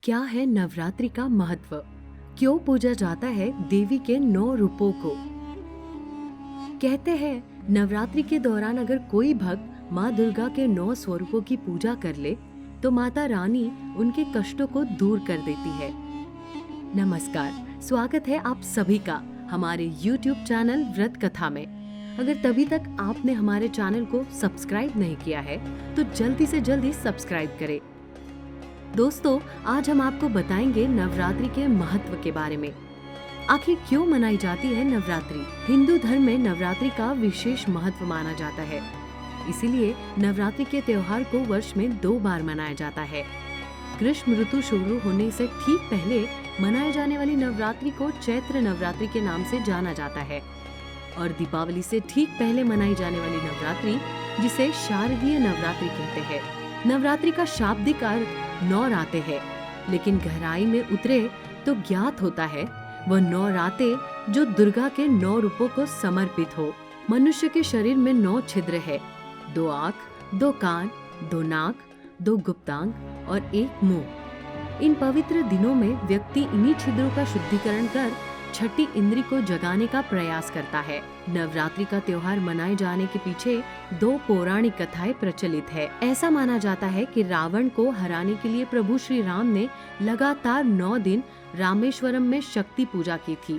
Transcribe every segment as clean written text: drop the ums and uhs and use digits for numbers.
क्या है नवरात्रि का महत्व? क्यों पूजा जाता है देवी के 9 रूपों को? कहते हैं नवरात्रि के दौरान अगर कोई भक्त माँ दुर्गा के 9 स्वरूपों की पूजा कर ले तो माता रानी उनके कष्टों को दूर कर देती है। नमस्कार, स्वागत है आप सभी का हमारे YouTube चैनल व्रत कथा में। अगर तभी तक आपने हमारे चैनल को सब्सक्राइब नहीं किया है तो जल्दी से जल्दी सब्सक्राइब करें। दोस्तों, आज हम आपको बताएंगे नवरात्रि के महत्व के बारे में। आखिर क्यों मनाई जाती है नवरात्रि? हिंदू धर्म में नवरात्रि का विशेष महत्व माना जाता है, इसीलिए नवरात्रि के त्योहार को वर्ष में 2 बार मनाया जाता है। ग्रीष्म ऋतु शुरू होने से ठीक पहले मनाए जाने वाली नवरात्रि को चैत्र नवरात्रि के नाम से जाना जाता है और दीपावली से ठीक पहले मनाई जाने वाली नवरात्रि जिसे शारदीय नवरात्रि कहते हैं। नवरात्रि का शाब्दिक अर्थ 9 रातें है, लेकिन गहराई में उतरे तो ज्ञात होता है वह 9 रातें जो दुर्गा के 9 रूपों को समर्पित हो। मनुष्य के शरीर में 9 छिद्र है, 2 आँख, 2 कान, 2 नाक, 2 गुप्तांग और 1 मुंह। इन पवित्र दिनों में व्यक्ति इन्हीं छिद्रों का शुद्धिकरण कर छठी इंद्री को जगाने का प्रयास करता है। नवरात्रि का त्योहार मनाए जाने के पीछे 2 पौराणिक कथाएं प्रचलित है। ऐसा माना जाता है कि रावण को हराने के लिए प्रभु श्री राम ने लगातार 9 दिन रामेश्वरम में शक्ति पूजा की थी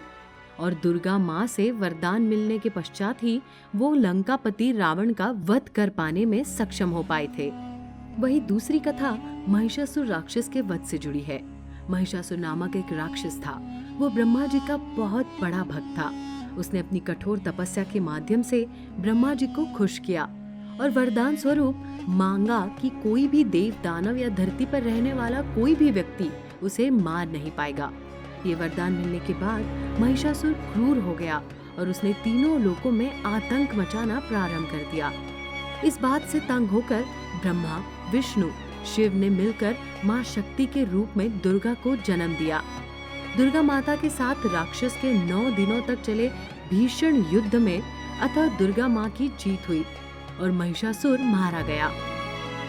और दुर्गा माँ से वरदान मिलने के पश्चात ही वो लंकापति रावण का वध कर पाने में सक्षम हो पाए थे। वही दूसरी कथा महिषासुर राक्षस के वध से जुड़ी है। महिषासुर नामक एक राक्षस था। वो ब्रह्मा जी का बहुत बड़ा भक्त था। उसने अपनी कठोर तपस्या के माध्यम से ब्रह्मा जी को खुश किया और वरदान स्वरूप मांगा कि कोई भी देव, दानव या धरती पर रहने वाला कोई भी व्यक्ति उसे मार नहीं पाएगा। ये वरदान मिलने के बाद महिषासुर क्रूर हो गया और उसने तीनों लोकों में आतंक मचाना प्रारंभ कर दिया। इस बात से तंग होकर ब्रह्मा, विष्णु, शिव ने मिलकर माँ शक्ति के रूप में दुर्गा को जन्म दिया। दुर्गा माता के साथ राक्षस के 9 दिनों तक चले भीषण युद्ध में अतः दुर्गा माँ की जीत हुई और महिषासुर मारा गया,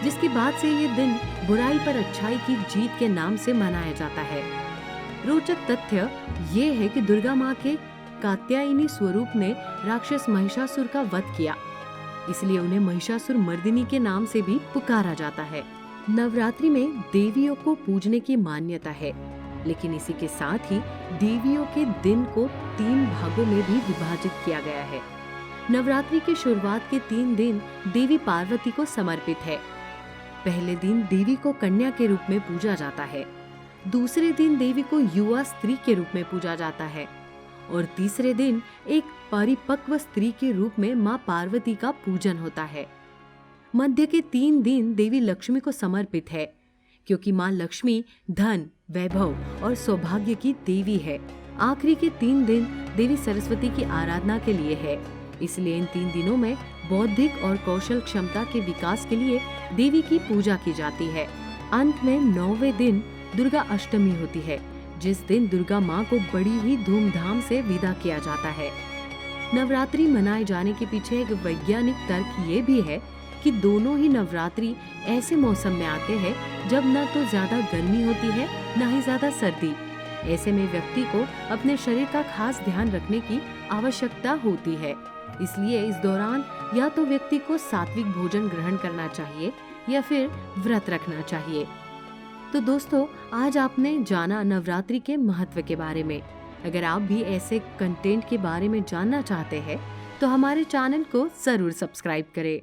जिसके बाद से ये दिन बुराई पर अच्छाई की जीत के नाम से मनाया जाता है। रोचक तथ्य ये है कि दुर्गा माँ के कात्यायनी स्वरूप ने राक्षस महिषासुर का वध किया, इसलिए उन्हें महिषासुर मर्दिनी के नाम से भी पुकारा जाता है। नवरात्रि में देवियों को पूजने की मान्यता है, लेकिन इसी के साथ ही देवियों के दिन को 3 भागों में भी विभाजित किया गया है। नवरात्रि के शुरुआत के 3 दिन देवी पार्वती को समर्पित है। पहले दिन देवी को कन्या के रूप में पूजा जाता है, दूसरे दिन देवी को युवा स्त्री के रूप में पूजा जाता है और तीसरे दिन एक परिपक्व स्त्री के रूप में माँ पार्वती का पूजन होता है। मध्य के 3 दिन देवी लक्ष्मी को समर्पित है, क्योंकि माँ लक्ष्मी धन, वैभव और सौभाग्य की देवी है। आखिरी के 3 दिन देवी सरस्वती की आराधना के लिए है, इसलिए इन 3 दिनों में बौद्धिक और कौशल क्षमता के विकास के लिए देवी की पूजा की जाती है। अंत में 9वें दिन दुर्गा अष्टमी होती है, जिस दिन दुर्गा माँ को बड़ी ही धूमधाम से विदा किया जाता है। नवरात्रि मनाए जाने के पीछे एक वैज्ञानिक तर्क ये भी है कि दोनों ही नवरात्रि ऐसे मौसम में आते हैं जब न तो ज्यादा गर्मी होती है न ही ज्यादा सर्दी। ऐसे में व्यक्ति को अपने शरीर का खास ध्यान रखने की आवश्यकता होती है, इसलिए इस दौरान या तो व्यक्ति को सात्विक भोजन ग्रहण करना चाहिए या फिर व्रत रखना चाहिए। तो दोस्तों, आज आपने जाना नवरात्रि के महत्व के बारे में। अगर आप भी ऐसे कंटेंट के बारे में जानना चाहते हैं तो हमारे चैनल को जरूर सब्सक्राइब करें।